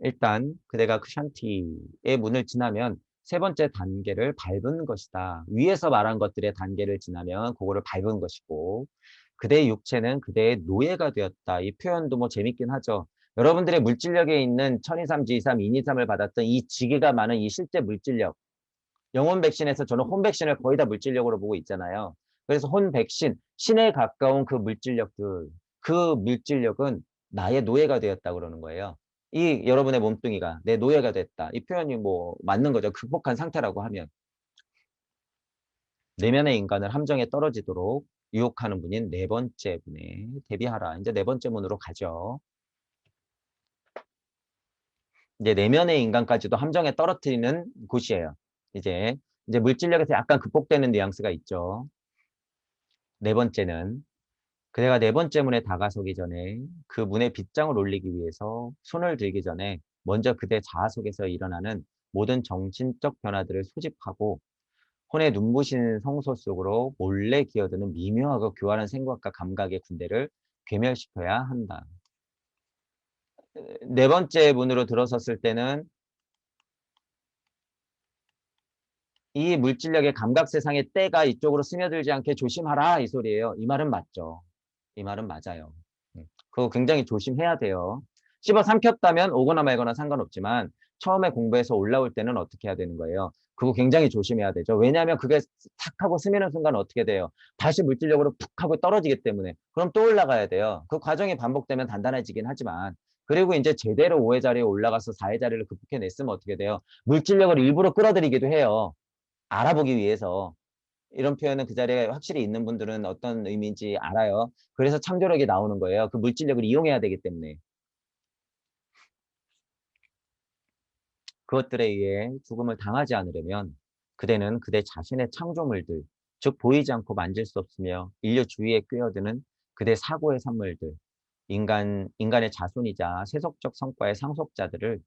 일단 그대가 샤티의 문을 지나면 세 번째 단계를 밟은 것이다. 위에서 말한 것들의 단계를 지나면 그거를 밟은 것이고 그대의 육체는 그대의 노예가 되었다. 이 표현도 뭐 재밌긴 하죠. 여러분들의 물질력에 있는 천이삼, 지이삼, 인이삼을 받았던 이 지기가 많은 이 실제 물질력. 영혼 백신에서 저는 혼 백신을 거의 다 물질력으로 보고 있잖아요. 그래서 혼 백신, 신에 가까운 그 물질력들, 그 물질력은 나의 노예가 되었다 그러는 거예요. 이 여러분의 몸뚱이가 내 노예가 됐다. 이 표현이 뭐 맞는 거죠. 극복한 상태라고 하면. 내면의 인간을 함정에 떨어지도록 유혹하는 분인 네 번째 분에 대비하라. 이제 네 번째 문으로 가죠. 이제 내면의 인간까지도 함정에 떨어뜨리는 곳이에요. 이제 물질력에서 약간 극복되는 뉘앙스가 있죠. 네 번째는 그대가 네 번째 문에 다가서기 전에 그 문에 빗장을 올리기 위해서 손을 들기 전에 먼저 그대 자아 속에서 일어나는 모든 정신적 변화들을 소집하고 혼의 눈부신 성소 속으로 몰래 기어드는 미묘하고 교활한 생각과 감각의 군대를 괴멸시켜야 한다. 네 번째 문으로 들어섰을 때는 이 물질력의 감각 세상의 때가 이쪽으로 스며들지 않게 조심하라 이 소리예요. 이 말은 맞죠. 이 말은 맞아요. 그거 굉장히 조심해야 돼요. 씹어 삼켰다면 오거나 말거나 상관없지만 처음에 공부해서 올라올 때는 어떻게 해야 되는 거예요? 그거 굉장히 조심해야 되죠. 왜냐하면 그게 탁 하고 스미는 순간 어떻게 돼요? 다시 물질력으로 푹 하고 떨어지기 때문에. 그럼 또 올라가야 돼요. 그 과정이 반복되면 단단해지긴 하지만 그리고 이제 제대로 5의 자리에 올라가서 4의 자리를 극복해냈으면 어떻게 돼요? 물질력을 일부러 끌어들이기도 해요. 알아보기 위해서. 이런 표현은 그 자리에 확실히 있는 분들은 어떤 의미인지 알아요. 그래서 창조력이 나오는 거예요. 그 물질력을 이용해야 되기 때문에. 그것들에 의해 죽음을 당하지 않으려면 그대는 그대 자신의 창조물들, 즉 보이지 않고 만질 수 없으며 인류 주위에 끼어드는 그대 사고의 산물들, 인간의 자손이자 세속적 성과의 상속자들을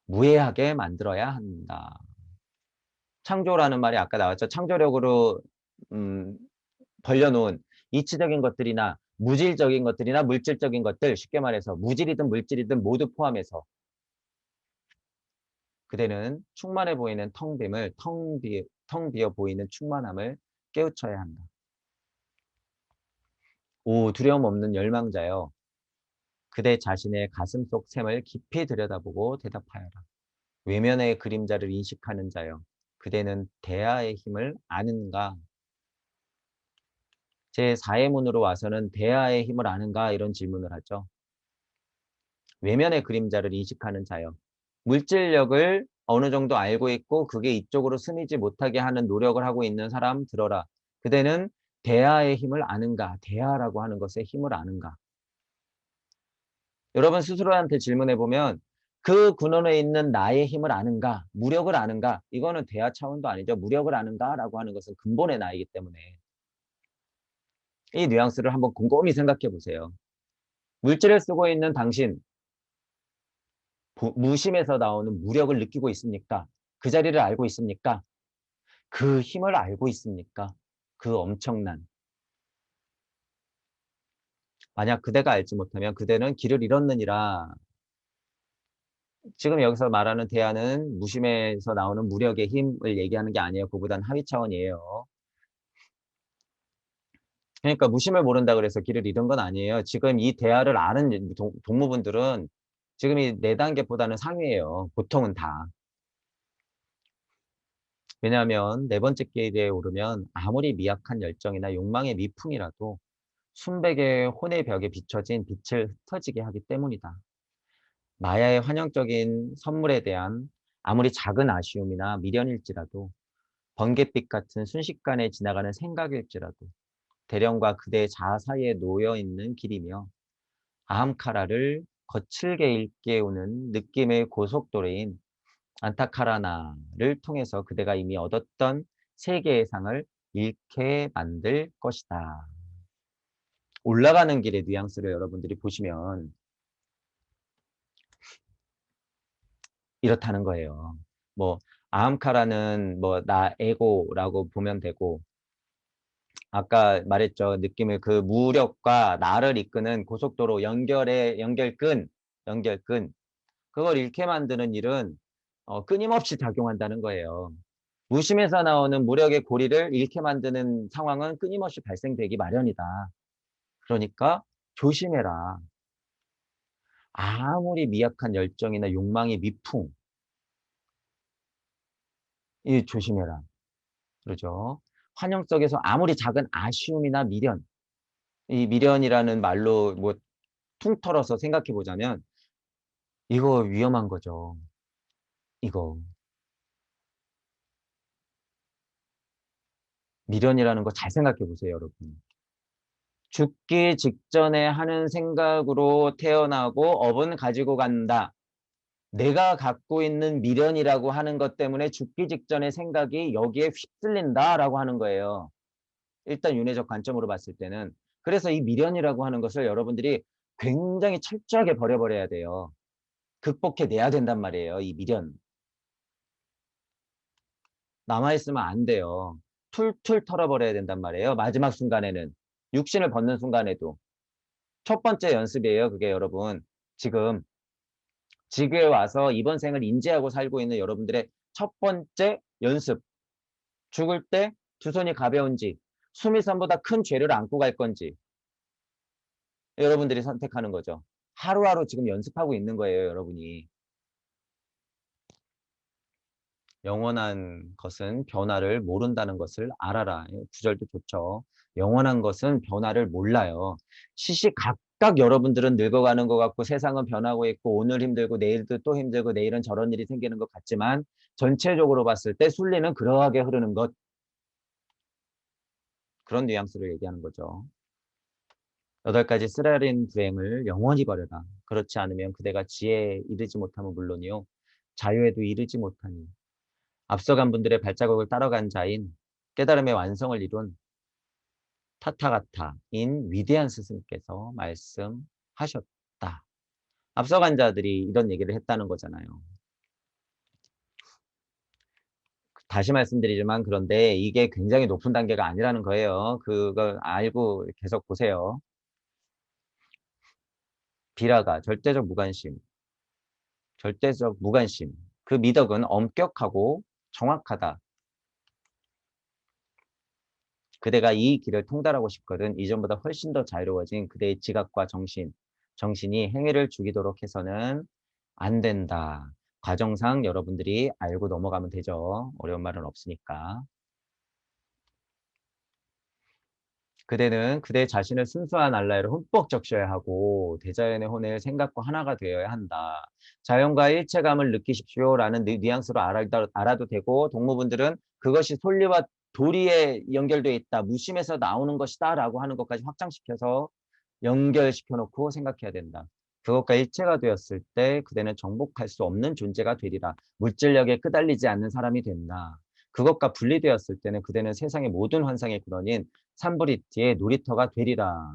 무해하게 만들어야 한다. 창조라는 말이 아까 나왔죠. 창조력으로 음 벌려놓은 이치적인 것들이나 무질적인 것들이나 물질적인 것들 쉽게 말해서 무질이든 물질이든 모두 포함해서 그대는 충만해 보이는 텅 비어 보이는 충만함을 깨우쳐야 한다. 오 두려움 없는 열망자여 그대 자신의 가슴속 샘을 깊이 들여다보고 대답하여라. 외면의 그림자를 인식하는 자여 그대는 대하의 힘을 아는가? 제4의 문으로 와서는 대하의 힘을 아는가? 이런 질문을 하죠. 외면의 그림자를 인식하는 자여. 물질력을 어느 정도 알고 있고 그게 이쪽으로 스미지 못하게 하는 노력을 하고 있는 사람 들어라. 그대는 대하의 힘을 아는가? 대하라고 하는 것의 힘을 아는가? 여러분 스스로한테 질문해 보면 그 근원에 있는 나의 힘을 아는가? 무력을 아는가? 이거는 대하 차원도 아니죠. 무력을 아는가라고 하는 것은 근본의 나이기 때문에 이 뉘앙스를 한번 곰곰이 생각해 보세요. 물질을 쓰고 있는 당신, 무심에서 나오는 무력을 느끼고 있습니까? 그 자리를 알고 있습니까? 그 힘을 알고 있습니까? 그 엄청난. 만약 그대가 알지 못하면 그대는 길을 잃었느니라. 지금 여기서 말하는 대안은 무심에서 나오는 무력의 힘을 얘기하는 게 아니에요. 그보다는 하위 차원이에요. 그러니까 무심을 모른다 그래서 길을 잃은 건 아니에요. 지금 이 대화를 아는 동무분들은 지금 이 4단계보다는 상위예요. 보통은 다. 왜냐하면 네 번째 길에 오르면 아무리 미약한 열정이나 욕망의 미풍이라도 순백의 혼의 벽에 비춰진 빛을 흩어지게 하기 때문이다. 마야의 환영적인 선물에 대한 아무리 작은 아쉬움이나 미련일지라도 번갯빛 같은 순식간에 지나가는 생각일지라도 대령과 그대의 자아 사이에 놓여 있는 길이며 아함카라를 거칠게 일깨우는 느낌의 고속도로인 안타카라나를 통해서 그대가 이미 얻었던 세계의 상을 잃게 만들 것이다. 올라가는 길의 뉘앙스를 여러분들이 보시면 이렇다는 거예요. 뭐 아함카라는 뭐 나 에고라고 보면 되고 아까 말했죠. 느낌을 그 무력과 나를 이끄는 고속도로 연결의 연결끈 그걸 잃게 만드는 일은 끊임없이 작용한다는 거예요. 무심에서 나오는 무력의 고리를 잃게 만드는 상황은 끊임없이 발생되기 마련이다. 그러니까 조심해라. 아무리 미약한 열정이나 욕망의 미풍, 이 조심해라. 그러죠. 환영 속에서 아무리 작은 아쉬움이나 미련, 이 미련이라는 말로 뭐 퉁털어서 생각해 보자면 이거 위험한 거죠. 이거. 미련이라는 거 잘 생각해 보세요, 여러분. 죽기 직전에 하는 생각으로 태어나고 업은 가지고 간다. 내가 갖고 있는 미련이라고 하는 것 때문에 죽기 직전의 생각이 여기에 휩쓸린다라고 하는 거예요. 일단 윤회적 관점으로 봤을 때는. 그래서 이 미련이라고 하는 것을 여러분들이 굉장히 철저하게 버려버려야 돼요. 극복해내야 된단 말이에요, 이 미련. 남아있으면 안 돼요. 툴툴 털어버려야 된단 말이에요. 마지막 순간에는. 육신을 벗는 순간에도. 첫 번째 연습이에요, 그게 여러분. 지금 지구에 와서 이번 생을 인지하고 살고 있는 여러분들의 첫 번째 연습. 죽을 때 두 손이 가벼운지, 수미산보다 큰 죄를 안고 갈 건지, 여러분들이 선택하는 거죠. 하루하루 지금 연습하고 있는 거예요, 여러분이. 영원한 것은 변화를 모른다는 것을 알아라. 구절도 좋죠. 영원한 것은 변화를 몰라요. 시시각각 여러분들은 늙어가는 것 같고 세상은 변하고 있고 오늘 힘들고 내일도 또 힘들고 내일은 저런 일이 생기는 것 같지만 전체적으로 봤을 때 순리는 그러하게 흐르는 것. 그런 뉘앙스를 얘기하는 거죠. 8가지 쓰라린 불행을 영원히 버려라. 그렇지 않으면 그대가 지혜에 이르지 못하면 물론이요. 자유에도 이르지 못하니. 앞서간 분들의 발자국을 따라간 자인 깨달음의 완성을 이룬 타타가타인 위대한 스승께서 말씀하셨다. 앞서간 자들이 이런 얘기를 했다는 거잖아요. 다시 말씀드리지만 그런데 이게 굉장히 높은 단계가 아니라는 거예요. 그걸 알고 계속 보세요. 비라가 절대적 무관심, 절대적 무관심. 그 미덕은 엄격하고 정확하다. 그대가 이 길을 통달하고 싶거든 이전보다 훨씬 더 자유로워진 그대의 지각과 정신이 행위를 죽이도록 해서는 안 된다. 과정상 여러분들이 알고 넘어가면 되죠. 어려운 말은 없으니까. 그대는 그대 자신을 순수한 알라에로 흠뻑 적셔야 하고 대자연의 혼을 생각과 하나가 되어야 한다. 자연과 일체감을 느끼십시오라는 뉘앙스로 알아도 되고 동무분들은 그것이 솔리와 도리에 연결되어 있다. 무심에서 나오는 것이다 라고 하는 것까지 확장시켜서 연결시켜 놓고 생각해야 된다. 그것과 일체가 되었을 때 그대는 정복할 수 없는 존재가 되리라. 물질력에 끄달리지 않는 사람이 된다. 그것과 분리되었을 때는 그대는 세상의 모든 환상의 근원인 삼브리티의 놀이터가 되리라.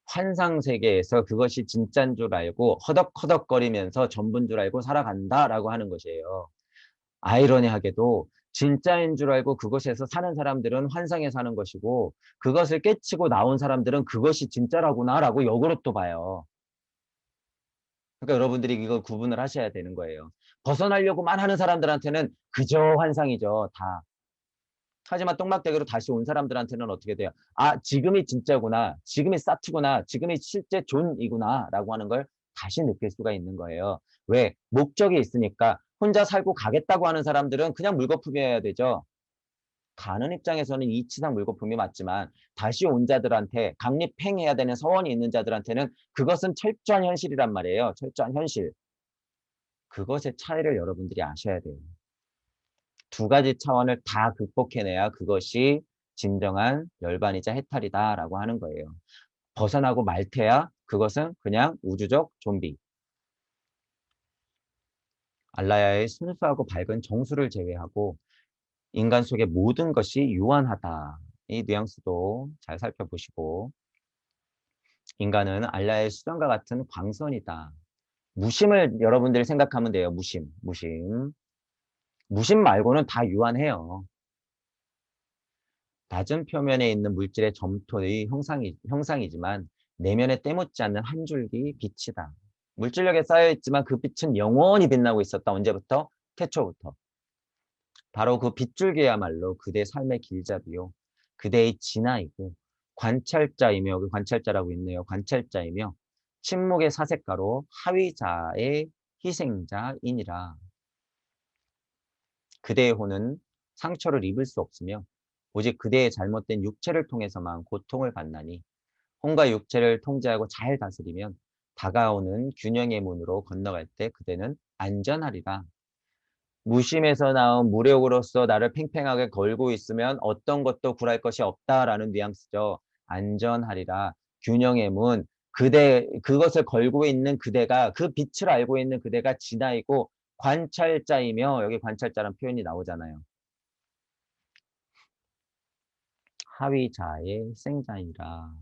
환상 세계에서 그것이 진짜인 줄 알고 허덕허덕거리면서 전부인 줄 알고 살아간다라고 하는 것이에요. 아이러니하게도 진짜인 줄 알고 그것에서 사는 사람들은 환상에 사는 것이고 그것을 깨치고 나온 사람들은 그것이 진짜라구나라고 역으로 또 봐요. 그러니까 여러분들이 이걸 구분을 하셔야 되는 거예요. 벗어나려고만 하는 사람들한테는 그저 환상이죠, 다. 하지만 똥막대기로 다시 온 사람들한테는 어떻게 돼요? 아, 지금이 진짜구나. 지금이 사트구나. 지금이 실제 존이구나. 라고 하는 걸 다시 느낄 수가 있는 거예요. 왜? 목적이 있으니까. 혼자 살고 가겠다고 하는 사람들은 그냥 물거품이어야 되죠. 가는 입장에서는 이치상 물거품이 맞지만 다시 온 자들한테 강립행해야 되는 서원이 있는 자들한테는 그것은 철저한 현실이란 말이에요. 철저한 현실. 그것의 차이를 여러분들이 아셔야 돼요. 두 가지 차원을 다 극복해내야 그것이 진정한 열반이자 해탈이다라고 하는 거예요. 벗어나고 말 테야 그것은 그냥 우주적 좀비. 알라야의 순수하고 밝은 정수를 제외하고 인간 속의 모든 것이 유한하다. 이 뉘앙스도 잘 살펴보시고 인간은 알라의 수정과 같은 광선이다. 무심을 여러분들이 생각하면 돼요. 무심. 무심 말고는 다 유한해요. 낮은 표면에 있는 물질의 점토의 형상이지만 내면에 때묻지 않는 한 줄기 빛이다. 물질력에 쌓여있지만 그 빛은 영원히 빛나고 있었다. 언제부터? 태초부터. 바로 그 빗줄기야말로 그대의 삶의 길잡이요. 그대의 진화이고 관찰자이며, 여기 관찰자라고 있네요. 관찰자이며 침묵의 사색가로 하위자의 희생자이니라. 그대의 혼은 상처를 입을 수 없으며 오직 그대의 잘못된 육체를 통해서만 고통을 받나니 혼과 육체를 통제하고 잘 다스리면 다가오는 균형의 문으로 건너갈 때 그대는 안전하리라. 무심에서 나온 무력으로서 나를 팽팽하게 걸고 있으면 어떤 것도 굴할 것이 없다라는 뉘앙스죠. 안전하리라. 균형의 문. 그것을 걸고 있는 그대가, 그 빛을 알고 있는 그대가 진화이고 관찰자이며, 여기 관찰자란 표현이 나오잖아요. 하위자의 희생자이라.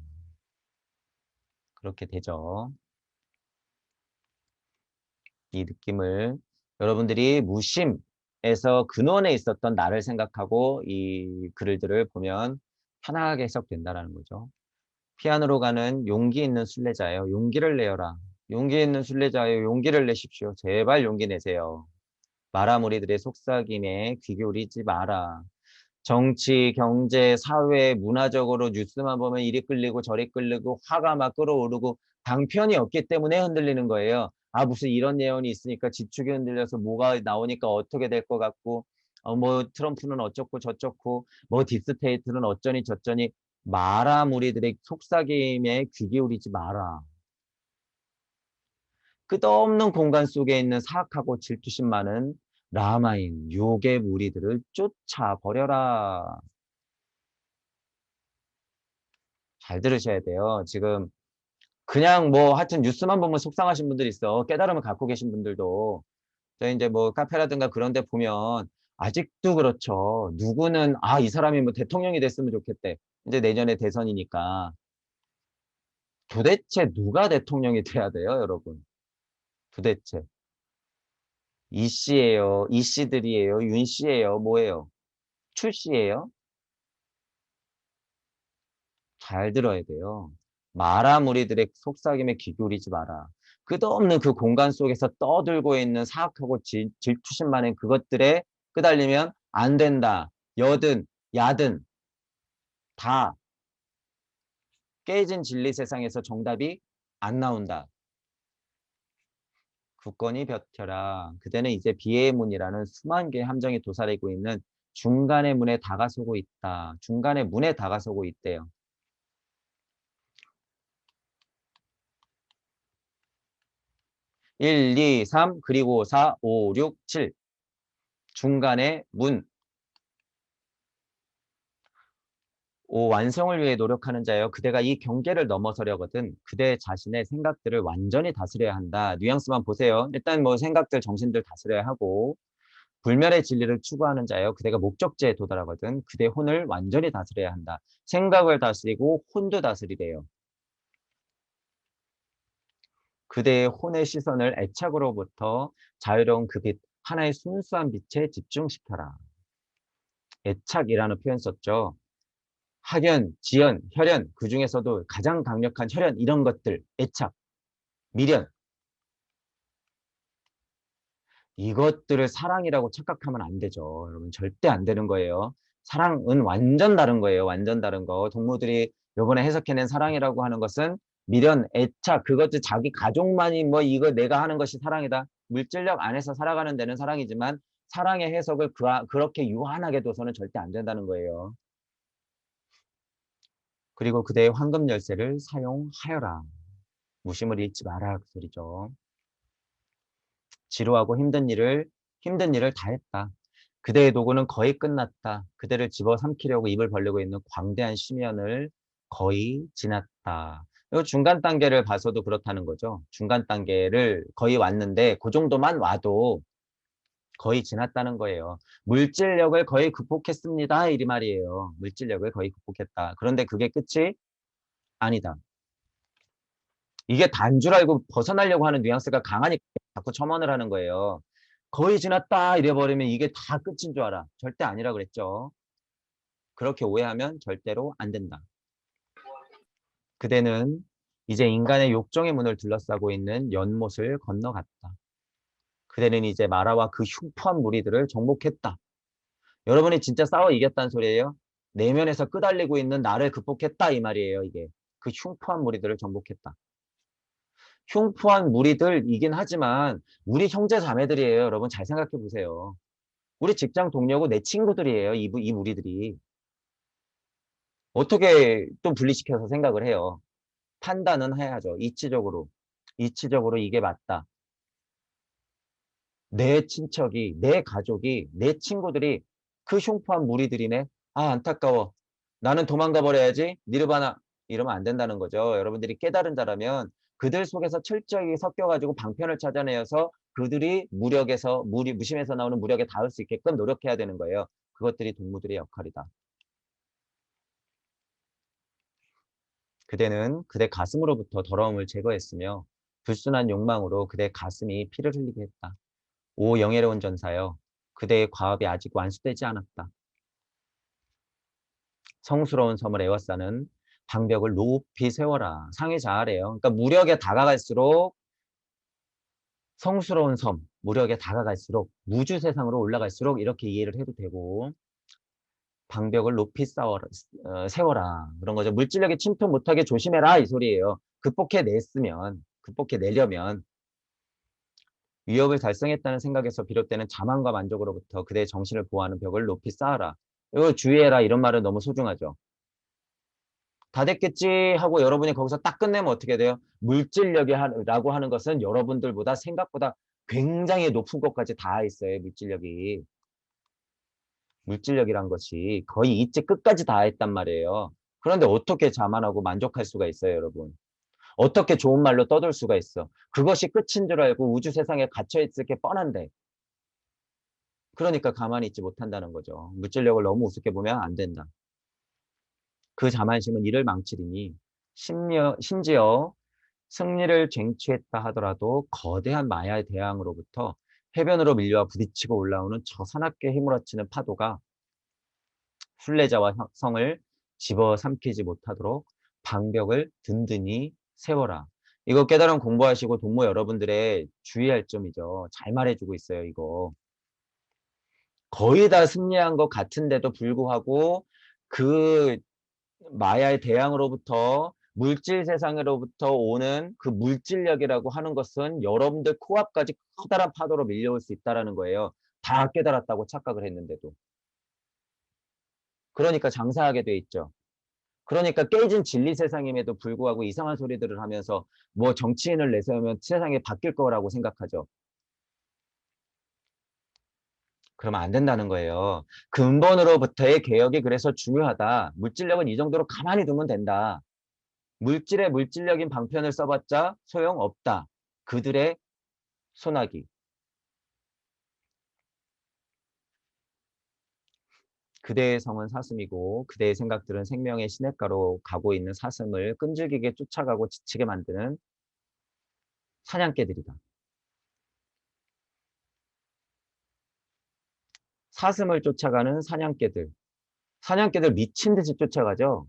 그렇게 되죠. 이 느낌을 여러분들이 무심에서 근원에 있었던 나를 생각하고 이 글들을 보면 편하게 해석된다라는 거죠. 피안으로 가는 용기 있는 순례자예요. 용기를 내어라. 용기 있는 순례자예요. 용기를 내십시오. 제발 용기 내세요. 마라 무리들의 속삭임에 귀 기울이지 마라. 정치, 경제, 사회, 문화적으로 뉴스만 보면 이리 끌리고 저리 끌리고 화가 막 끓어오르고 당편이 없기 때문에 흔들리는 거예요. 아, 무슨 이런 예언이 있으니까 지축이 흔들려서 뭐가 나오니까 어떻게 될 것 같고, 뭐 트럼프는 어쩌고 저쩌고, 뭐 딥스테이트는 어쩌니 저쩌니. 마라 무리들의 속삭임에 귀 기울이지 마라. 끝없는 공간 속에 있는 사악하고 질투심 많은 라마인 요괴 무리들을 쫓아버려라. 잘 들으셔야 돼요. 지금 그냥 뭐 하여튼 뉴스만 보면 속상하신 분들이 있어. 깨달음을 갖고 계신 분들도. 저희 이제 뭐 카페라든가 그런 데 보면 아직도 그렇죠. 누구는 아, 이 사람이 뭐 대통령이 됐으면 좋겠대. 이제 내년에 대선이니까. 도대체 누가 대통령이 돼야 돼요, 여러분? 도대체. 이 씨예요, 이 씨들이에요, 윤 씨예요, 뭐예요? 추 씨예요? 잘 들어야 돼요. 마라 무리들의 속삭임에 귀 기울이지 마라. 끝없는 그 공간 속에서 떠들고 있는 사악하고 질투심 많은 그것들에 끄달리면 안 된다. 여든 야든 다 깨진 진리 세상에서 정답이 안 나온다. 굳건히 버텨라. 그대는 이제 비애의 문이라는 수만 개의 함정이 도사리고 있는 중간의 문에 다가서고 있다. 중간의 문에 다가서고 있대요. 1, 2, 3, 그리고 4, 5, 6, 7. 중간의 문. 완성을 위해 노력하는 자여 그대가 이 경계를 넘어서려거든 그대 자신의 생각들을 완전히 다스려야 한다. 뉘앙스만 보세요. 일단 뭐 생각들, 정신들 다스려야 하고 불멸의 진리를 추구하는 자여 그대가 목적지에 도달하거든 그대 혼을 완전히 다스려야 한다. 생각을 다스리고 혼도 다스리래요. 그대의 혼의 시선을 애착으로부터 자유로운 그 빛, 하나의 순수한 빛에 집중시켜라. 애착이라는 표현 썼죠. 학연, 지연, 혈연, 그 중에서도 가장 강력한 혈연, 이런 것들, 애착, 미련, 이것들을 사랑이라고 착각하면 안 되죠. 여러분, 절대 안 되는 거예요. 사랑은 완전 다른 거예요. 완전 다른 거. 동무들이 요번에 해석해낸 사랑이라고 하는 것은 미련, 애착, 그것도 자기 가족만이 뭐 이거 내가 하는 것이 사랑이다. 물질력 안에서 살아가는 데는 사랑이지만 사랑의 해석을 그렇게 유한하게 둬서는 절대 안 된다는 거예요. 그리고 그대의 황금 열쇠를 사용하여라. 무심을 잃지 마라 그 소리죠. 지루하고 힘든 일을 다 했다. 그대의 도구는 거의 끝났다. 그대를 집어삼키려고 입을 벌리고 있는 광대한 심연을 거의 지났다. 이 중간 단계를 봐서도 그렇다는 거죠. 중간 단계를 거의 왔는데 그 정도만 와도 거의 지났다는 거예요. 물질력을 거의 극복했습니다. 이 말이에요. 물질력을 거의 극복했다. 그런데 그게 끝이 아니다. 이게 단 줄 알고 벗어나려고 하는 뉘앙스가 강하니까 자꾸 첨언을 하는 거예요. 거의 지났다 이래버리면 이게 다 끝인 줄 알아. 절대 아니라 그랬죠. 그렇게 오해하면 절대로 안 된다. 그대는 이제 인간의 욕정의 문을 둘러싸고 있는 연못을 건너갔다. 그대는 이제 마라와 그 흉포한 무리들을 정복했다. 여러분이 진짜 싸워 이겼다는 소리예요. 내면에서 끄달리고 있는 나를 극복했다 이 말이에요. 이게 그 흉포한 무리들을 정복했다. 흉포한 무리들이긴 하지만 우리 형제 자매들이에요. 여러분 잘 생각해 보세요. 우리 직장 동료고 내 친구들이에요. 이 무리들이. 어떻게 또 분리시켜서 생각을 해요. 판단은 해야죠. 이치적으로. 이치적으로 이게 맞다. 내 친척이, 내 가족이, 내 친구들이 그 흉포한 무리들이네. 아, 안타까워. 나는 도망가 버려야지. 니르바나. 이러면 안 된다는 거죠. 여러분들이 깨달은 자라면 그들 속에서 철저히 섞여가지고 방편을 찾아내어서 그들이 무심에서 나오는 무력에 닿을 수 있게끔 노력해야 되는 거예요. 그것들이 동무들의 역할이다. 그대는 그대 가슴으로부터 더러움을 제거했으며 불순한 욕망으로 그대 가슴이 피를 흘리게 했다. 오 영예로운 전사여, 그대의 과업이 아직 완수되지 않았다. 성스러운 섬을 에워싸는 방벽을 높이 세워라. 상위 자아래요. 그러니까 무력에 다가갈수록 성스러운 섬, 무력에 다가갈수록 무주 세상으로 올라갈수록 이렇게 이해를 해도 되고 방벽을 높이 세워라. 그런 거죠. 물질력에 침투 못하게 조심해라 이 소리예요. 극복해내려면 위협을 달성했다는 생각에서 비롯되는 자만과 만족으로부터 그대의 정신을 보호하는 벽을 높이 쌓아라. 이거 주의해라 이런 말은 너무 소중하죠. 다 됐겠지 하고 여러분이 거기서 딱 끝내면 어떻게 돼요? 물질력이라고 하는 것은 여러분들보다 생각보다 굉장히 높은 곳까지 닿아 있어요. 물질력이. 물질력이란 것이 거의 이치 끝까지 닿아 있단 말이에요. 그런데 어떻게 자만하고 만족할 수가 있어요, 여러분? 어떻게 좋은 말로 떠들 수가 있어? 그것이 끝인 줄 알고 우주 세상에 갇혀 있을 게 뻔한데. 그러니까 가만히 있지 못한다는 거죠. 물질력을 너무 우습게 보면 안 된다. 그 자만심은 이를 망치리니 심지어 승리를 쟁취했다 하더라도 거대한 마야의 대항으로부터 해변으로 밀려와 부딪히고 올라오는 저 사납게 휘몰아치는 파도가 순례자와 성을 집어삼키지 못하도록 방벽을 든든히 세워라. 이거 깨달음 공부하시고 동무 여러분들의 주의할 점이죠. 잘 말해주고 있어요, 이거. 거의 다 승리한 것 같은데도 불구하고 그 마야의 대항으로부터 물질 세상으로부터 오는 그 물질력이라고 하는 것은 여러분들 코앞까지 커다란 파도로 밀려올 수 있다는 거예요. 다 깨달았다고 착각을 했는데도. 그러니까 장사하게 돼 있죠. 그러니까 깨진 진리 세상임에도 불구하고 이상한 소리들을 하면서 뭐 정치인을 내세우면 세상이 바뀔 거라고 생각하죠. 그러면 안 된다는 거예요. 근본으로부터의 개혁이 그래서 중요하다. 물질력은 이 정도로 가만히 두면 된다. 물질에 물질력인 방편을 써봤자 소용없다. 그들의 소나기. 그대의 성은 사슴이고 그대의 생각들은 생명의 시냇가로 가고 있는 사슴을 끈질기게 쫓아가고 지치게 만드는 사냥개들이다. 사슴을 쫓아가는 사냥개들. 사냥개들 미친 듯이 쫓아가죠.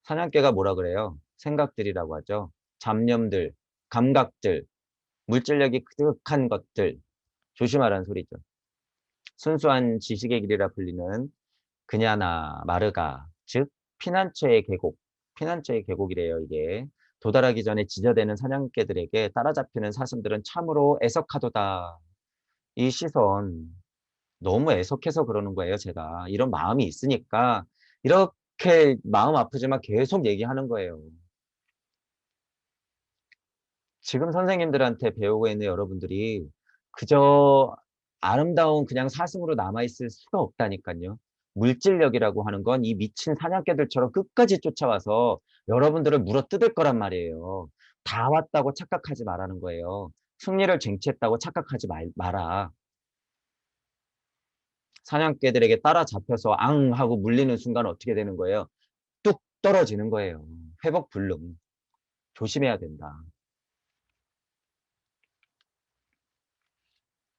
사냥개가 뭐라 그래요? 생각들이라고 하죠. 잡념들, 감각들, 물질력이 그득한 것들. 조심하라는 소리죠. 순수한 지식의 길이라 불리는 그냐나 마르가, 즉 피난처의 계곡, 피난처의 계곡이래요. 이게 도달하기 전에 지저대는 사냥개들에게 따라잡히는 사슴들은 참으로 애석하도다. 이 시선 너무 애석해서 그러는 거예요. 제가 이런 마음이 있으니까 이렇게 마음 아프지만 계속 얘기하는 거예요. 지금 선생님들한테 배우고 있는 여러분들이 그저 아름다운 그냥 사슴으로 남아있을 수가 없다니까요. 물질력이라고 하는 건 이 미친 사냥개들처럼 끝까지 쫓아와서 여러분들을 물어뜯을 거란 말이에요. 다 왔다고 착각하지 말라는 거예요. 승리를 쟁취했다고 착각하지 마라. 사냥개들에게 따라잡혀서 앙 하고 물리는 순간 어떻게 되는 거예요? 뚝 떨어지는 거예요. 회복 불능. 조심해야 된다.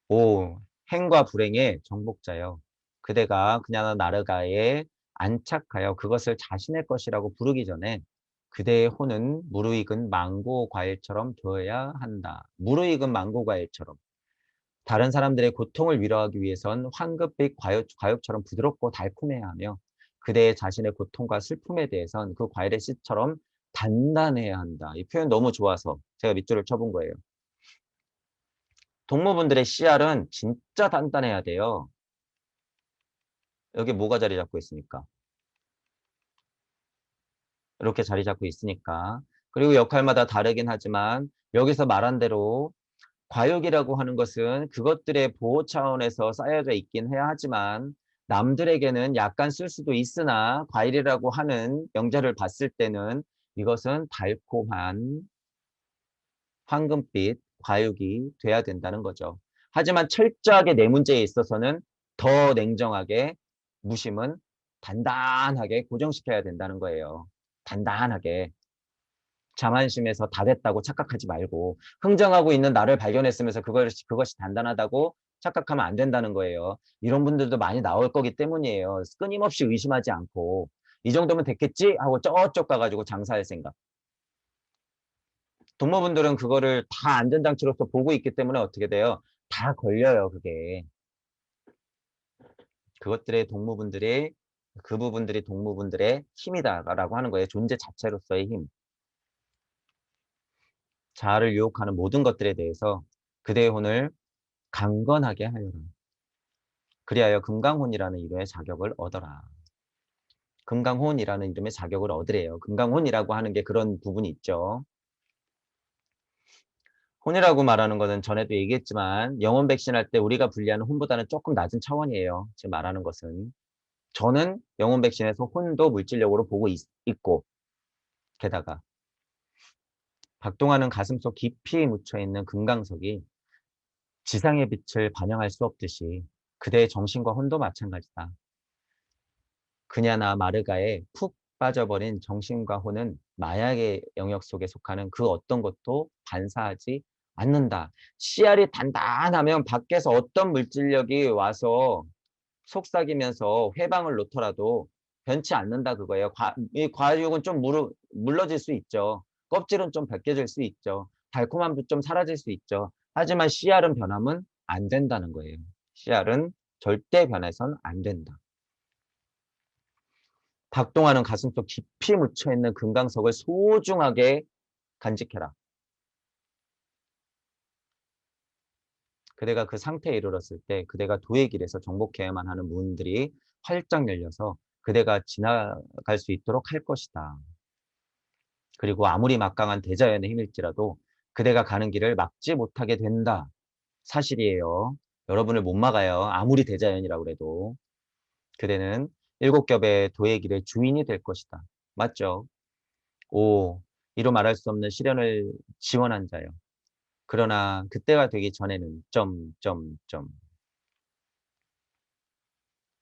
오, 행과 불행의 정복자여. 그대가 그냐나 나르가에 안착하여 그것을 자신의 것이라고 부르기 전에 그대의 혼은 무르익은 망고 과일처럼 되어야 한다. 무르익은 망고 과일처럼. 다른 사람들의 고통을 위로하기 위해선 황금빛 과육처럼 부드럽고 달콤해야 하며 그대의 자신의 고통과 슬픔에 대해선 그 과일의 씨처럼 단단해야 한다. 이 표현 너무 좋아서 제가 밑줄을 쳐본 거예요. 동무분들의 씨알은 진짜 단단해야 돼요. 여기 뭐가 자리 잡고 있습니까? 이렇게 자리 잡고 있으니까. 그리고 역할마다 다르긴 하지만 여기서 말한 대로 과육이라고 하는 것은 그것들의 보호 차원에서 쌓여져 있긴 해야 하지만 남들에게는 약간 쓸 수도 있으나 과일이라고 하는 명제를 봤을 때는 이것은 달콤한 황금빛 과육이 돼야 된다는 거죠. 하지만 철저하게 내 문제에 있어서는 더 냉정하게 무심은 단단하게 고정시켜야 된다는 거예요. 단단하게. 자만심에서 다 됐다고 착각하지 말고 흥정하고 있는 나를 발견했으면서 그것이 단단하다고 착각하면 안 된다는 거예요. 이런 분들도 많이 나올 거기 때문이에요. 끊임없이 의심하지 않고 이 정도면 됐겠지? 하고 저쪽 가가지고 장사할 생각. 동무분들은 그거를 다 안전장치로서 보고 있기 때문에 어떻게 돼요? 다 걸려요, 그게. 그것들의 동무분들의 그 부분들이 동무분들의 힘이다라고 하는 거예요. 존재 자체로서의 힘. 자아를 유혹하는 모든 것들에 대해서 그대의 혼을 강건하게 하여라. 그리하여 금강혼이라는 이름의 자격을 얻어라. 금강혼이라는 이름의 자격을 얻으래요. 금강혼이라고 하는 게 그런 부분이 있죠. 혼이라고 말하는 것은 전에도 얘기했지만 영혼 백신할 때 우리가 분리하는 혼보다는 조금 낮은 차원이에요. 지금 말하는 것은. 저는 영혼 백신에서 혼도 물질력으로 보고 있고 게다가 박동하는 가슴속 깊이 묻혀있는 금강석이 지상의 빛을 반영할 수 없듯이 그대의 정신과 혼도 마찬가지다. 그냐나 마르가에 푹 빠져버린 정신과 혼은 마약의 영역 속에 속하는 그 어떤 것도 반사하지 않는다. 씨알이 단단하면 밖에서 어떤 물질력이 와서 속삭이면서 회방을 놓더라도 변치 않는다 그거예요. 이 과육은 좀 물러질 수 있죠. 껍질은 좀 벗겨질 수 있죠. 달콤함도 좀 사라질 수 있죠. 하지만 씨알은 변하면 안 된다는 거예요. 씨알은 절대 변해선 안 된다. 박동하는 가슴속 깊이 묻혀있는 금강석을 소중하게 간직해라. 그대가 그 상태에 이르렀을 때 그대가 도의 길에서 정복해야만 하는 문들이 활짝 열려서 그대가 지나갈 수 있도록 할 것이다. 그리고 아무리 막강한 대자연의 힘일지라도 그대가 가는 길을 막지 못하게 된다. 사실이에요. 여러분을 못 막아요. 아무리 대자연이라고 해도. 그대는 일곱 겹의 도의 길의 주인이 될 것이다. 맞죠? 오, 이루 말할 수 없는 시련을 지원한 자요. 그러나 그때가 되기 전에는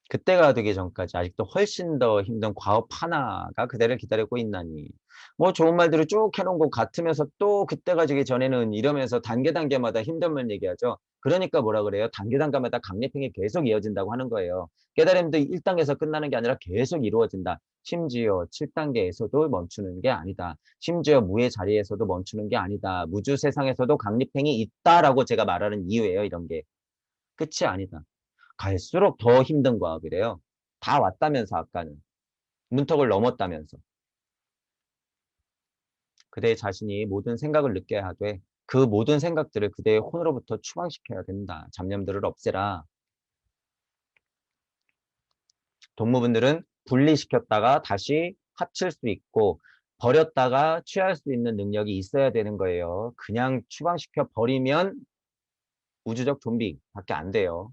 그때가 되기 전까지 아직도 훨씬 더 힘든 과업 하나가 그대를 기다리고 있나니. 뭐 좋은 말들을 쭉 해놓은 것 같으면서 또 그때가 되기 전에는 이러면서 단계마다 힘든 말 얘기하죠. 그러니까 뭐라 그래요? 단계마다 강립행이 계속 이어진다고 하는 거예요. 깨달음도 1단계에서 끝나는 게 아니라 계속 이루어진다. 심지어 7단계에서도 멈추는 게 아니다. 심지어 무의 자리에서도 멈추는 게 아니다. 무주 세상에서도 강립행이 있다라고 제가 말하는 이유예요. 이런 게. 끝이 아니다. 갈수록 더 힘든 과업이래요. 다 왔다면서 아까는. 문턱을 넘었다면서. 그대 자신이 모든 생각을 느껴야 하되 그 모든 생각들을 그대의 혼으로부터 추방시켜야 된다. 잡념들을 없애라. 동무분들은 분리시켰다가 다시 합칠 수 있고 버렸다가 취할 수 있는 능력이 있어야 되는 거예요. 그냥 추방시켜 버리면 우주적 좀비밖에 안 돼요.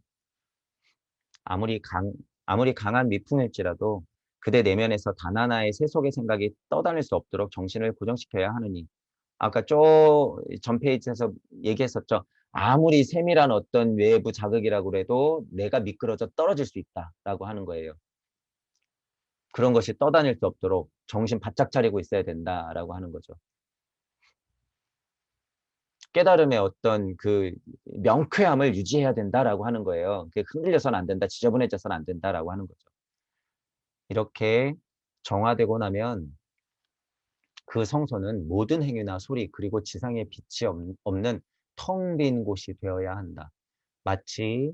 아무리 강, 아무리 강한 미풍일지라도 그대 내면에서 단 하나의 세속의 생각이 떠다닐 수 없도록 정신을 고정시켜야 하느니 아까 전 페이지에서 얘기했었죠. 아무리 세밀한 어떤 외부 자극이라고 해도 내가 미끄러져 떨어질 수 있다라고 하는 거예요. 그런 것이 떠다닐 수 없도록 정신 바짝 차리고 있어야 된다라고 하는 거죠. 깨달음의 어떤 그 명쾌함을 유지해야 된다라고 하는 거예요. 그게 흔들려서는 안 된다, 지저분해져서는 안 된다라고 하는 거죠. 이렇게 정화되고 나면 그 성소는 모든 행위나 소리 그리고 지상에 빛이 없는 텅 빈 곳이 되어야 한다. 마치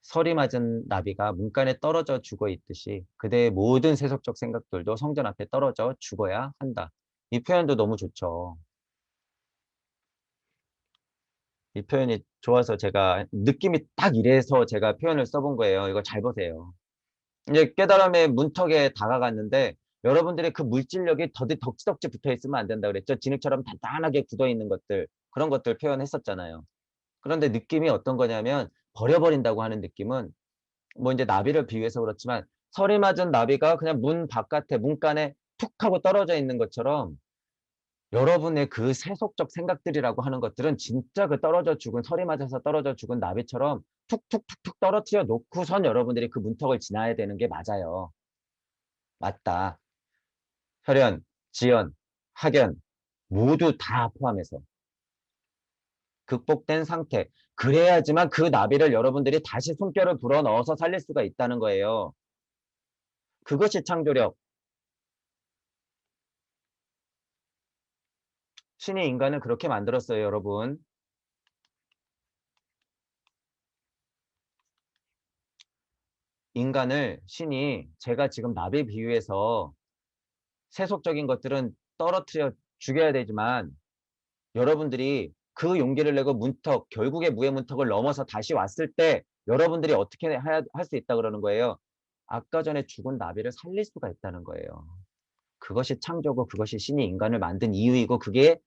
설이 맞은 나비가 문간에 떨어져 죽어 있듯이 그대의 모든 세속적 생각들도 성전 앞에 떨어져 죽어야 한다. 이 표현도 너무 좋죠. 이 표현이 좋아서 제가 느낌이 딱 이래서 제가 표현을 써본 거예요. 이거 잘 보세요. 이제 깨달음의 문턱에 다가갔는데 여러분들의 그 물질력이 덕지덕지 붙어 있으면 안 된다 그랬죠. 진흙처럼 단단하게 굳어 있는 것들 그런 것들 표현했었잖아요. 그런데 느낌이 어떤 거냐면 버려버린다고 하는 느낌은 뭐 이제 나비를 비유해서 그렇지만 설이 맞은 나비가 그냥 문 바깥에 문간에 툭 하고 떨어져 있는 것처럼 여러분의 그 세속적 생각들이라고 하는 것들은 진짜 그 떨어져 죽은 설이 맞아서 떨어져 죽은 나비처럼 툭툭툭툭 떨어뜨려 놓고선 여러분들이 그 문턱을 지나야 되는 게 맞아요. 맞다. 혈연, 지연, 학연 모두 다 포함해서 극복된 상태. 그래야지만 그 나비를 여러분들이 다시 숨결을 불어넣어서 살릴 수가 있다는 거예요. 그것이 창조력. 신이 인간을 그렇게 만들었어요, 여러분. 인간을 신이 제가 지금 나비 비유해서 세속적인 것들은 떨어뜨려 죽여야 되지만 여러분들이 그 용기를 내고 문턱, 결국에 무의 문턱을 넘어서 다시 왔을 때 여러분들이 어떻게 할 수 있다 그러는 거예요. 아까 전에 죽은 나비를 살릴 수가 있다는 거예요. 그것이 창조고 그것이 신이 인간을 만든 이유이고 그게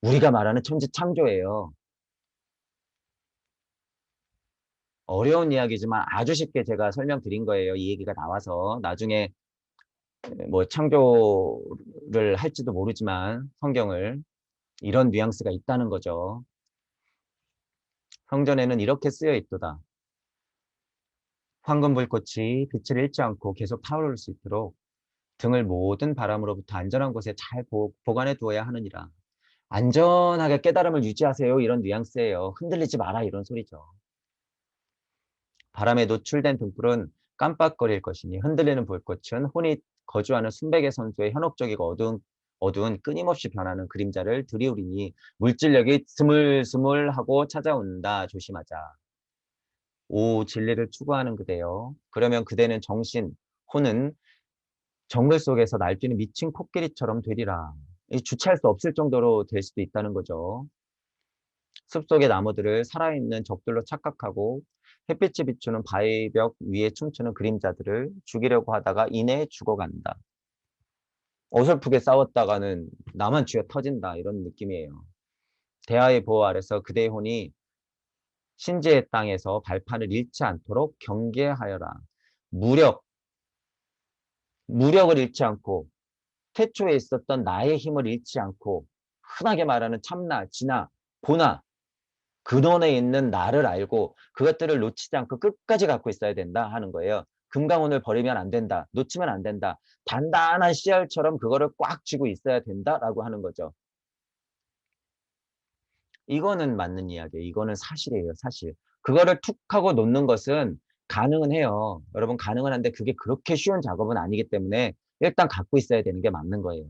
우리가 말하는 천지창조예요. 어려운 이야기지만 아주 쉽게 제가 설명드린 거예요. 이 얘기가 나와서 나중에 뭐 창조를 할지도 모르지만 성경을 이런 뉘앙스가 있다는 거죠. 성전에는 이렇게 쓰여 있도다. 황금불꽃이 빛을 잃지 않고 계속 타오를 수 있도록 등을 모든 바람으로부터 안전한 곳에 잘 보관해 두어야 하느니라. 안전하게 깨달음을 유지하세요. 이런 뉘앙스예요. 흔들리지 마라 이런 소리죠. 바람에 노출된 등불은 깜빡거릴 것이니 흔들리는 불꽃은 혼이 거주하는 순백의 선수의 현혹적이고 어두운 끊임없이 변하는 그림자를 들이우리니 물질력이 스물스물하고 찾아온다. 조심하자. 오 진리를 추구하는 그대여. 그러면 그대는 정신, 혼은 정글 속에서 날뛰는 미친 코끼리처럼 되리라. 주체할 수 없을 정도로 될 수도 있다는 거죠. 숲속의 나무들을 살아있는 적들로 착각하고 햇빛이 비추는 바위벽 위에 춤추는 그림자들을 죽이려고 하다가 이내에 죽어간다. 어설프게 싸웠다가는 나만 쥐어 터진다 이런 느낌이에요. 대하의 보호 아래서 그대의 혼이 신지의 땅에서 발판을 잃지 않도록 경계하여라. 무력, 무력을 잃지 않고 태초에 있었던 나의 힘을 잃지 않고 흔하게 말하는 참나, 진화, 본화 근원에 있는 나를 알고 그것들을 놓치지 않고 끝까지 갖고 있어야 된다 하는 거예요. 금강원을 버리면 안 된다. 놓치면 안 된다. 단단한 씨알처럼 그거를 꽉 쥐고 있어야 된다라고 하는 거죠. 이거는 맞는 이야기예요. 이거는 사실이에요. 사실. 그거를 툭 하고 놓는 것은 가능은 해요. 여러분 가능은 한데 그게 그렇게 쉬운 작업은 아니기 때문에 일단 갖고 있어야 되는 게 맞는 거예요.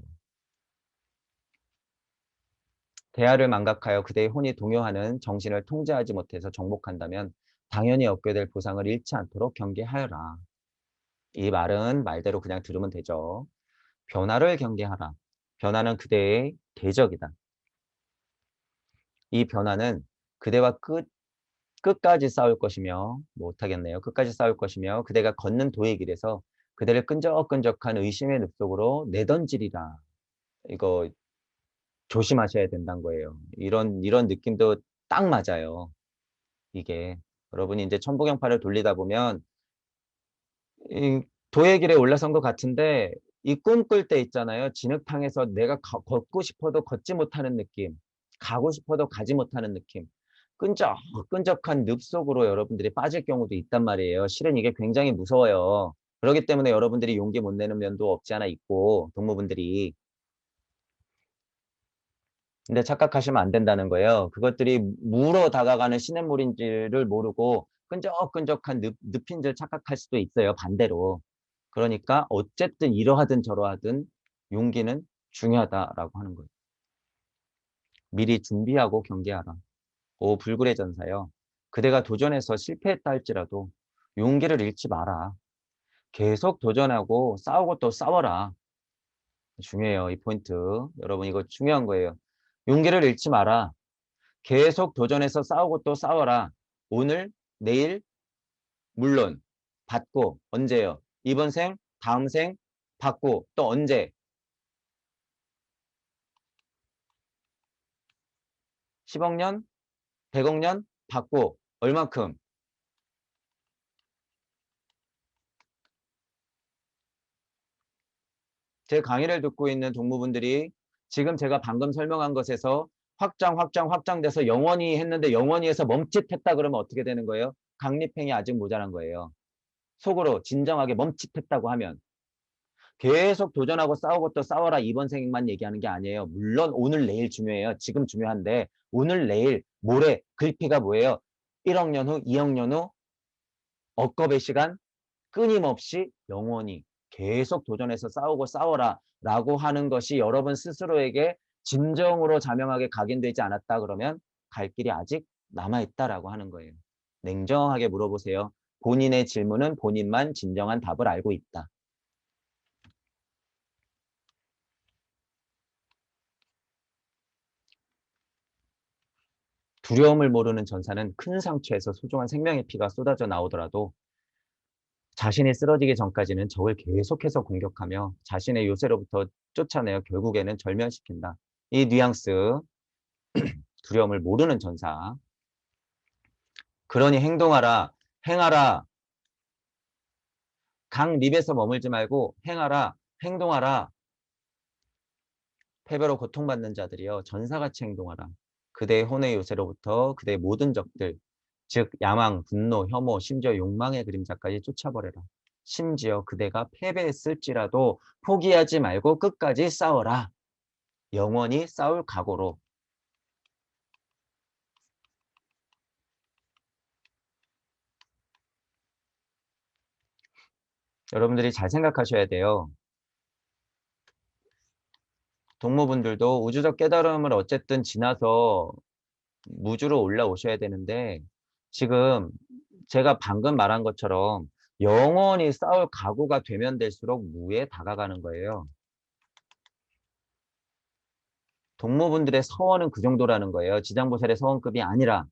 대화를 망각하여 그대의 혼이 동요하는 정신을 통제하지 못해서 정복한다면 당연히 얻게 될 보상을 잃지 않도록 경계하여라. 이 말은 말대로 그냥 들으면 되죠. 변화를 경계하라. 변화는 그대의 대적이다. 이 변화는 그대와 끝까지 싸울 것이며 못하겠네요. 끝까지 싸울 것이며 그대가 걷는 도의 길에서 그대를 끈적끈적한 의심의 늪속으로 내던지리라. 이거 조심하셔야 된다는 거예요. 이런 느낌도 딱 맞아요. 이게 여러분이 이제 천부경파를 돌리다 보면 이 도의 길에 올라선 것 같은데 이 꿈꿀 때 있잖아요. 진흙탕에서 내가 걷고 싶어도 걷지 못하는 느낌, 가고 싶어도 가지 못하는 느낌. 끈적끈적한 늪 속으로 여러분들이 빠질 경우도 있단 말이에요. 실은 이게 굉장히 무서워요. 그렇기 때문에 여러분들이 용기 못 내는 면도 없지 않아 있고 동무분들이 근데 착각하시면 안 된다는 거예요. 그것들이 물어 다가가는 시냇물인지를 모르고 끈적끈적한 늪인 줄 착각할 수도 있어요, 반대로. 그러니까 어쨌든 이러하든 저러하든 용기는 중요하다라고 하는 거예요. 미리 준비하고 경계하라. 오 불굴의 전사요. 그대가 도전해서 실패했다 할지라도 용기를 잃지 마라. 계속 도전하고 싸우고 또 싸워라. 중요해요. 이 포인트. 여러분 이거 중요한 거예요. 용기를 잃지 마라. 계속 도전해서 싸우고 또 싸워라. 오늘, 내일, 물론 받고 언제요? 이번 생, 다음 생 받고 또 언제? 10억 년, 100억 년 받고 얼만큼? 제 강의를 듣고 있는 동무분들이 지금 제가 방금 설명한 것에서 확장돼서 영원히 했는데 영원히 해서 멈칫했다 그러면 어떻게 되는 거예요? 강립행이 아직 모자란 거예요. 속으로 진정하게 멈칫했다고 하면 계속 도전하고 싸우고 또 싸워라 이번 생만 얘기하는 게 아니에요. 물론 오늘 내일 중요해요. 지금 중요한데 오늘 내일 모레 글피가 뭐예요? 1억 년 후, 2억 년 후 억겁의 시간 끊임없이 영원히 계속 도전해서 싸우고 싸워라 라고 하는 것이 여러분 스스로에게 진정으로 자명하게 각인되지 않았다 그러면 갈 길이 아직 남아있다라고 하는 거예요. 냉정하게 물어보세요. 본인의 질문은 본인만 진정한 답을 알고 있다. 두려움을 모르는 전사는 큰 상처에서 소중한 생명의 피가 쏟아져 나오더라도 자신이 쓰러지기 전까지는 적을 계속해서 공격하며 자신의 요새로부터 쫓아내어 결국에는 절멸시킨다. 이 뉘앙스, 두려움을 모르는 전사. 그러니 행동하라, 행하라. 강립에서 머물지 말고 행하라, 행동하라. 패배로 고통받는 자들이여 전사같이 행동하라. 그대의 혼의 요새로부터 그대의 모든 적들, 즉 야망, 분노, 혐오, 심지어 욕망의 그림자까지 쫓아버려라. 심지어 그대가 패배했을지라도 포기하지 말고 끝까지 싸워라. 영원히 싸울 각오로. 여러분들이 잘 생각하셔야 돼요. 동무분들도 우주적 깨달음을 어쨌든 지나서 무주로 올라오셔야 되는데 지금 제가 방금 말한 것처럼 영원히 싸울 각오가 되면 될수록 무에 다가가는 거예요. 동무분들의 서원은 그 정도라는 거예요. 지장보살의 서원급이 아니라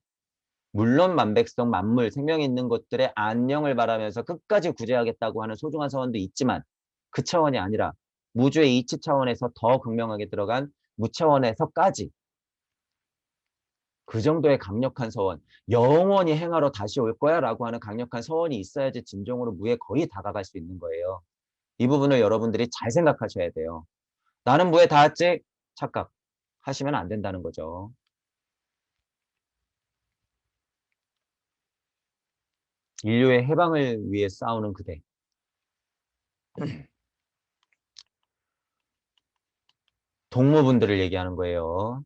물론 만백성, 만물, 생명이 있는 것들의 안녕을 바라면서 끝까지 구제하겠다고 하는 소중한 서원도 있지만 그 차원이 아니라 무주의 이치 차원에서 더 극명하게 들어간 무차원에서까지 그 정도의 강력한 서원, 영원히 행하러 다시 올 거야 라고 하는 강력한 서원이 있어야지 진정으로 무에 거의 다가갈 수 있는 거예요. 이 부분을 여러분들이 잘 생각하셔야 돼요. 나는 무에 닿았지? 착각하시면 안 된다는 거죠. 인류의 해방을 위해 싸우는 그대. 동무분들을 얘기하는 거예요.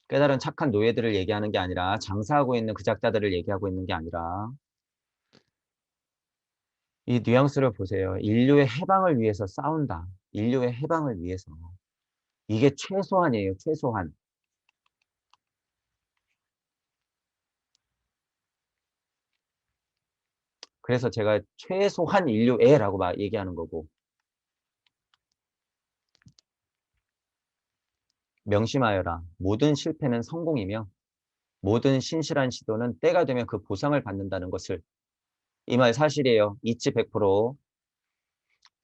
깨달은 착한 노예들을 얘기하는 게 아니라 장사하고 있는 그 작자들을 얘기하고 있는 게 아니라 이 뉘앙스를 보세요. 인류의 해방을 위해서 싸운다. 인류의 해방을 위해서. 이게 최소한이에요. 최소한. 그래서 제가 최소한 인류애라고 막 얘기하는 거고 명심하여라. 모든 실패는 성공이며 모든 신실한 시도는 때가 되면 그 보상을 받는다는 것을 이 말 사실이에요. 이치 100%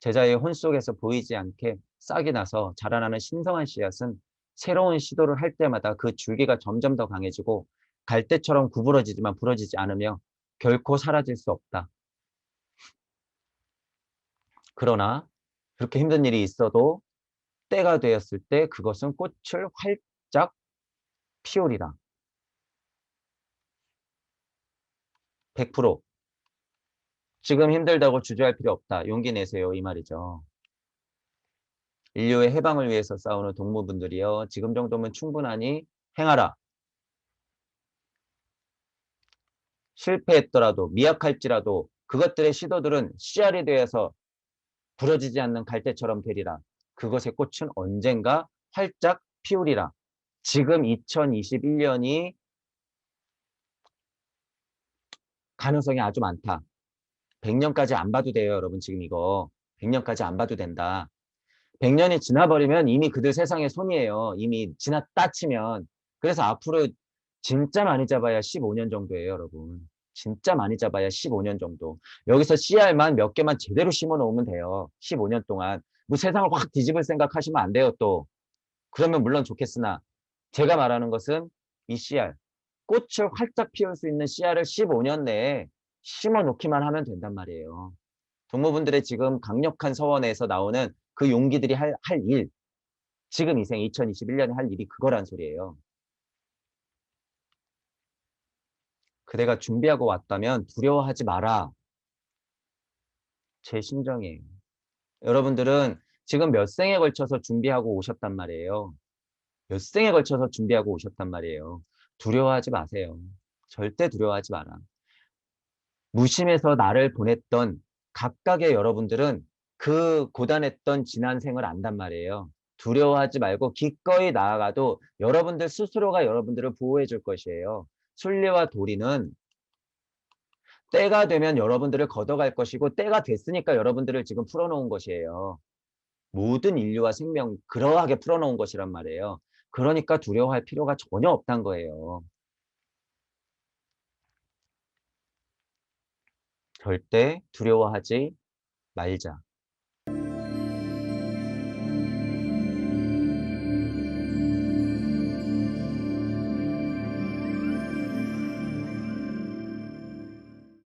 제자의 혼 속에서 보이지 않게 싹이 나서 자라나는 신성한 씨앗은 새로운 시도를 할 때마다 그 줄기가 점점 더 강해지고 갈대처럼 구부러지지만 부러지지 않으며 결코 사라질 수 없다. 그러나 그렇게 힘든 일이 있어도 때가 되었을 때 그것은 꽃을 활짝 피우리라. 100% 지금 힘들다고 주저할 필요 없다. 용기 내세요. 이 말이죠. 인류의 해방을 위해서 싸우는 동무분들이여 지금 정도면 충분하니 행하라. 실패했더라도 미약할지라도 그것들의 시도들은 씨알이 되어서 부러지지 않는 갈대처럼 되리라. 그것의 꽃은 언젠가 활짝 피우리라. 지금 2021년이 가능성이 아주 많다. 100년까지 안 봐도 돼요, 여러분. 지금 이거 100년까지 안 봐도 된다. 100년이 지나버리면 이미 그들 세상의 손이에요. 이미 지났다 치면. 그래서 앞으로 진짜 많이 잡아야 15년 정도예요, 여러분. 진짜 많이 잡아야 15년 정도. 여기서 CR만 몇 개만 제대로 심어 놓으면 돼요. 15년 동안. 뭐 세상을 확 뒤집을 생각하시면 안 돼요, 또. 그러면 물론 좋겠으나 제가 말하는 것은 이 CR, 꽃을 활짝 피울 수 있는 CR을 15년 내에 심어 놓기만 하면 된단 말이에요. 동무분들의 지금 강력한 서원에서 나오는 그 용기들이 할 일, 지금 이 생 2021년에 할 일이 그거란 소리예요. 그대가 준비하고 왔다면 두려워하지 마라. 제 심정이에요. 여러분들은 지금 몇 생에 걸쳐서 준비하고 오셨단 말이에요. 몇 생에 걸쳐서 준비하고 오셨단 말이에요. 두려워하지 마세요. 절대 두려워하지 마라. 무심해서 나를 보냈던 각각의 여러분들은 그 고단했던 지난 생을 안단 말이에요. 두려워하지 말고 기꺼이 나아가도 여러분들 스스로가 여러분들을 보호해 줄 것이에요. 순리와 도리는 때가 되면 여러분들을 걷어갈 것이고 때가 됐으니까 여러분들을 지금 풀어놓은 것이에요. 모든 인류와 생명 그러하게 풀어놓은 것이란 말이에요. 그러니까 두려워할 필요가 전혀 없단 거예요. 절대 두려워하지 말자.